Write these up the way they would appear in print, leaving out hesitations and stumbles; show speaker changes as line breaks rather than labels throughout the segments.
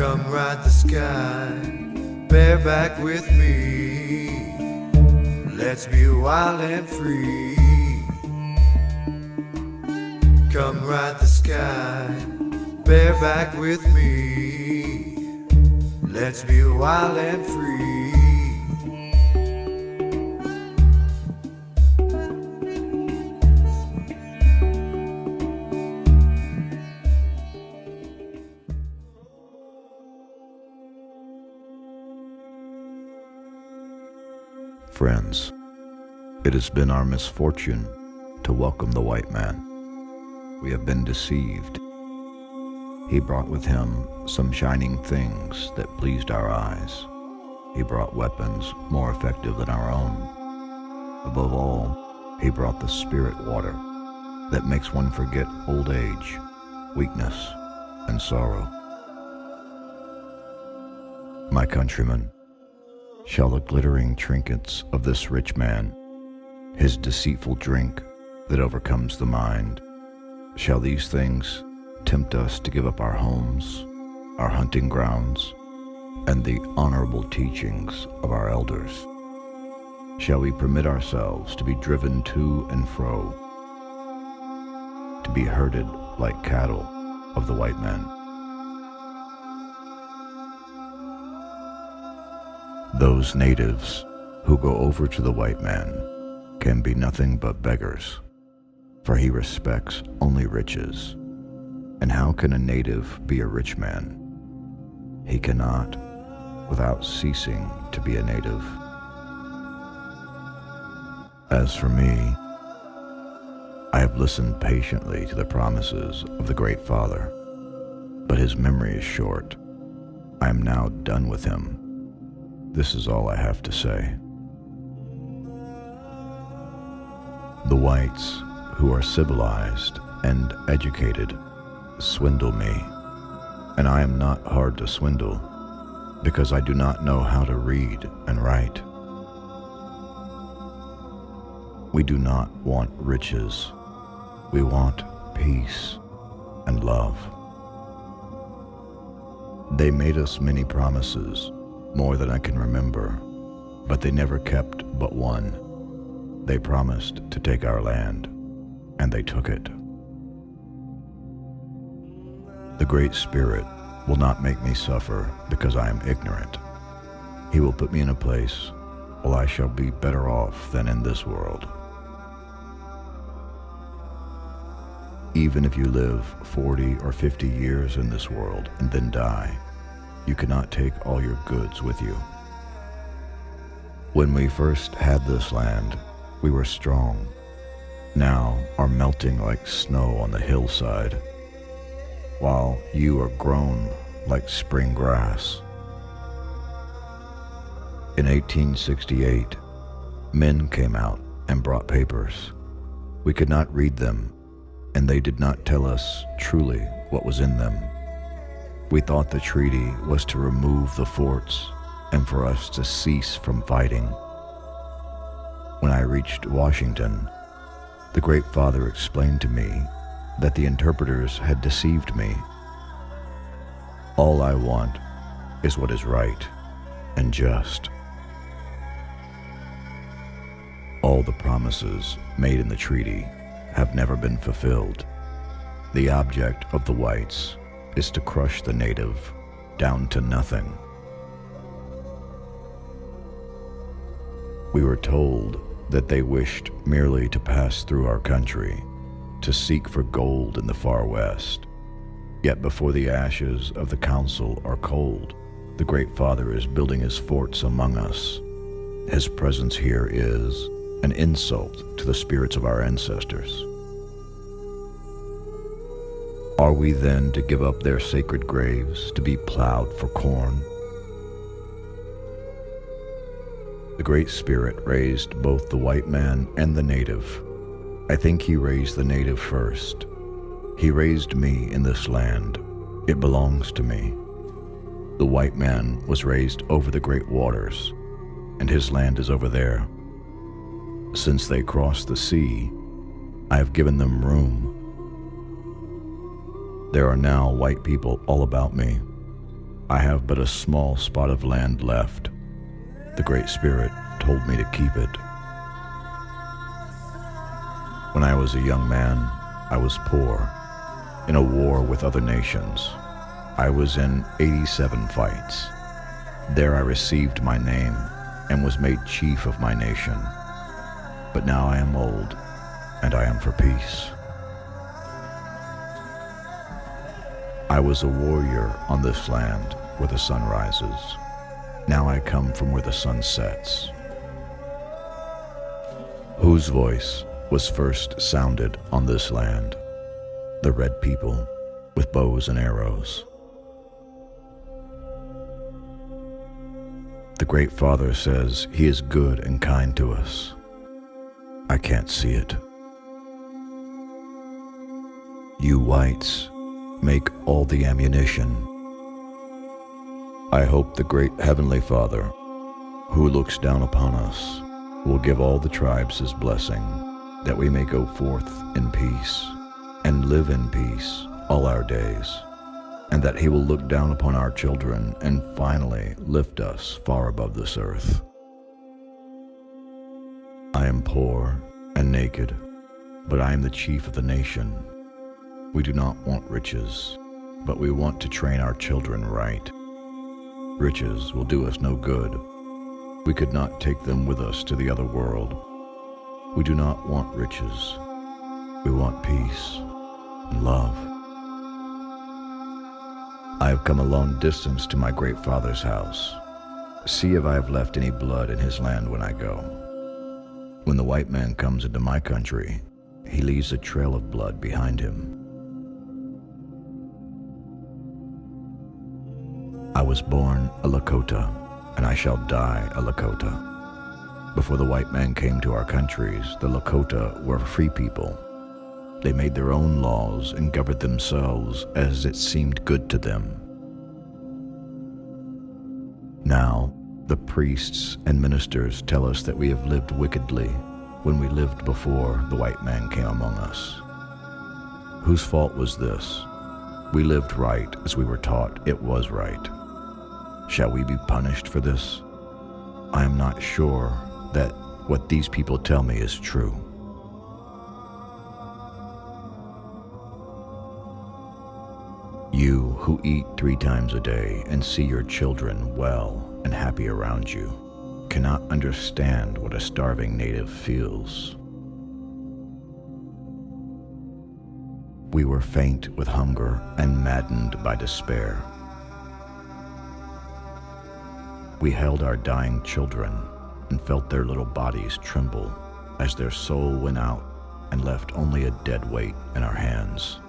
Come ride the sky, bareback with me. Let's be wild and free. Come ride the sky, bareback with me. Let's be wild and free.
Friends, it has been our misfortune to welcome the white man. We have been deceived. He brought with him some shining things that pleased our eyes. He brought weapons more effective than our own. Above all, he brought the spirit water that makes one forget old age, weakness, and sorrow. My countrymen, shall the glittering trinkets of this rich man, his deceitful drink that overcomes the mind, shall these things tempt us to give up our homes, our hunting grounds, and the honorable teachings of our elders? Shall we permit ourselves to be driven to and fro, to be herded like cattle of the white man? Those natives who go over to the white man can be nothing but beggars, for he respects only riches. And how can a native be a rich man? He cannot, without ceasing to be a native. As for me, I have listened patiently to the promises of the Great Father, but his memory is short. I am now done with him. This is all I have to say. The whites, who are civilized and educated, swindle me, and I am not hard to swindle, because I do not know how to read and write. We do not want riches. We want peace and love. They made us many promises, more than I can remember, but they never kept but one. They promised to take our land, and they took it. The Great Spirit will not make me suffer because I am ignorant. He will put me in a place where I shall be better off than in this world. Even if you live 40 or 50 years in this world and then die, you cannot take all your goods with you. When we first had this land, we were strong. Now are melting like snow on the hillside, while you are grown like spring grass. In 1868, men came out and brought papers. We could not read them, and they did not tell us truly what was in them. We thought the treaty was to remove the forts and for us to cease from fighting. When I reached Washington, the Great Father explained to me that the interpreters had deceived me. All I want is what is right and just. All the promises made in the treaty have never been fulfilled. The object of the whites is to crush the native down to nothing. We were told that they wished merely to pass through our country, to seek for gold in the far west. Yet before the ashes of the council are cold, the Great Father is building his forts among us. His presence here is an insult to the spirits of our ancestors. Are we then to give up their sacred graves to be plowed for corn? The Great Spirit raised both the white man and the native. I think he raised the native first. He raised me in this land. It belongs to me. The white man was raised over the great waters, and his land is over there. Since they crossed the sea, I have given them room. There are now white people all about me. I have but a small spot of land left. The Great Spirit told me to keep it. When I was a young man, I was poor, in a war with other nations. I was in 87 fights. There I received my name and was made chief of my nation. But now I am old, and I am for peace. I was a warrior on this land where the sun rises. Now I come from where the sun sets. Whose voice was first sounded on this land? The red people with bows and arrows. The Great Father says he is good and kind to us. I can't see it. You whites make all the ammunition. I hope the great Heavenly Father, who looks down upon us, will give all the tribes his blessing, that we may go forth in peace and live in peace all our days, and that he will look down upon our children and finally lift us far above this earth. I am poor and naked, but I am the chief of the nation. We do not want riches, but we want to train our children right. Riches will do us no good. We could not take them with us to the other world. We do not want riches. We want peace and love. I have come a long distance to my great father's house. See if I have left any blood in his land when I go. When the white man comes into my country, he leaves a trail of blood behind him. I was born a Lakota, and I shall die a Lakota. Before the white man came to our countries, the Lakota were free people. They made their own laws and governed themselves as it seemed good to them. Now, the priests and ministers tell us that we have lived wickedly when we lived before the white man came among us. Whose fault was this? We lived right as we were taught it was right. Shall we be punished for this? I am not sure that what these people tell me is true. You who eat 3 times a day and see your children well and happy around you cannot understand what a starving native feels. We were faint with hunger and maddened by despair. We held our dying children and felt their little bodies tremble as their soul went out and left only a dead weight in our hands.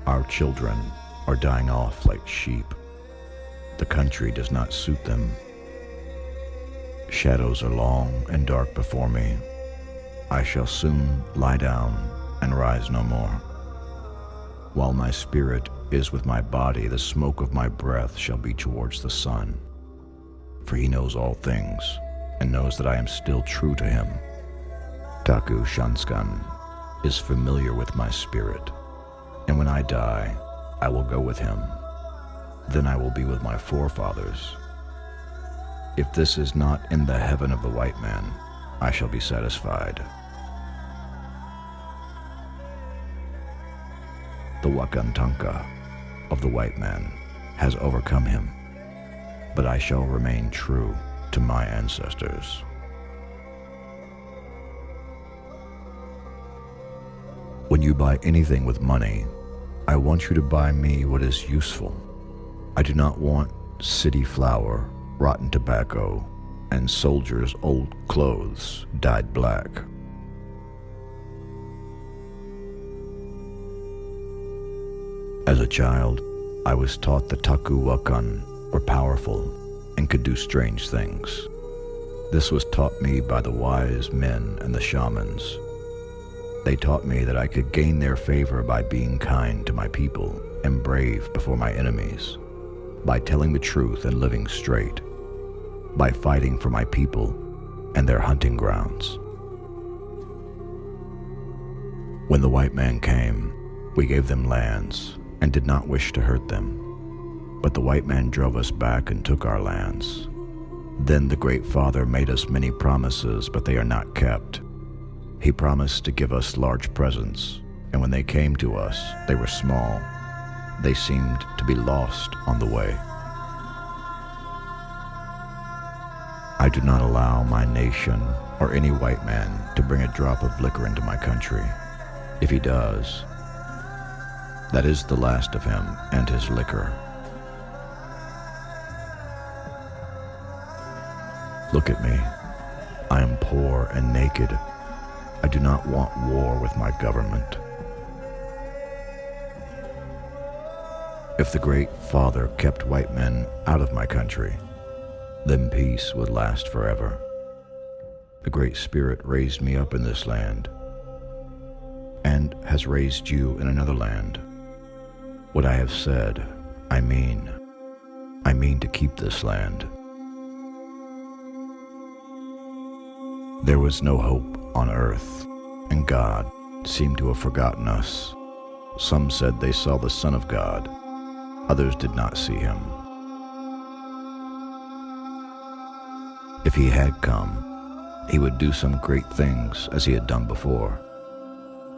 Our children are dying off like sheep. The country does not suit them. Shadows are long and dark before me. I shall soon lie down and rise no more. While my spirit is with my body, the smoke of my breath shall be towards the sun. For he knows all things, and knows that I am still true to him. Taku Shanskan is familiar with my spirit, and when I die, I will go with him. Then I will be with my forefathers. If this is not in the heaven of the white man, I shall be satisfied. The Wakantanka of the white man has overcome him, but I shall remain true to my ancestors. When you buy anything with money, I want you to buy me what is useful. I do not want city flour, rotten tobacco, and soldiers' old clothes dyed black. As a child, I was taught the Taku Wakan were powerful and could do strange things. This was taught me by the wise men and the shamans. They taught me that I could gain their favor by being kind to my people and brave before my enemies, by telling the truth and living straight, by fighting for my people and their hunting grounds. When the white man came, we gave them lands and did not wish to hurt them. But the white man drove us back and took our lands. Then the Great Father made us many promises, but they are not kept. He promised to give us large presents, and when they came to us, they were small. They seemed to be lost on the way. I do not allow my nation or any white man to bring a drop of liquor into my country. If he does, that is the last of him and his liquor. Look at me. I am poor and naked. I do not want war with my government. If the Great Father kept white men out of my country, then peace would last forever. The Great Spirit raised me up in this land and has raised you in another land. What I have said, I mean. I mean to keep this land. There was no hope on earth, and God seemed to have forgotten us. Some said they saw the Son of God. Others did not see him. If he had come, he would do some great things as he had done before.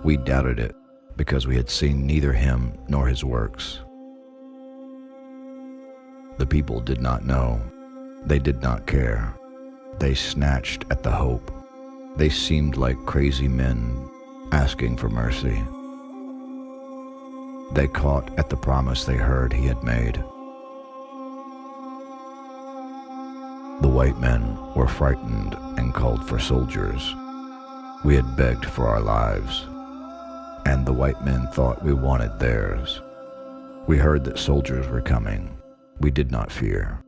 We doubted it because we had seen neither him nor his works. The people did not know. They did not care. They snatched at the hope. They seemed like crazy men asking for mercy. They caught at the promise they heard he had made. The white men were frightened and called for soldiers. We had begged for our lives, and the white men thought we wanted theirs. We heard that soldiers were coming. We did not fear.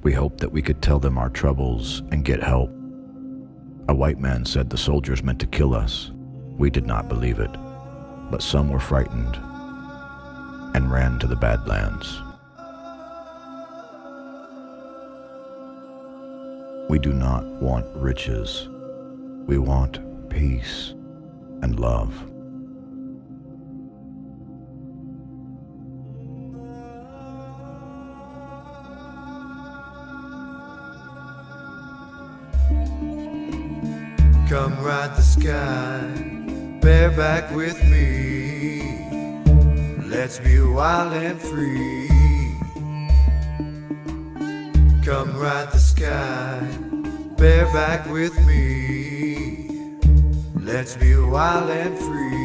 We hoped that we could tell them our troubles and get help. A white man said the soldiers meant to kill us. We did not believe it, but some were frightened and ran to the Badlands. We do not want riches. We want peace and love.
Come ride the sky, bareback with me. Let's be wild and free. Come ride the sky, bareback with me. Let's be wild and free.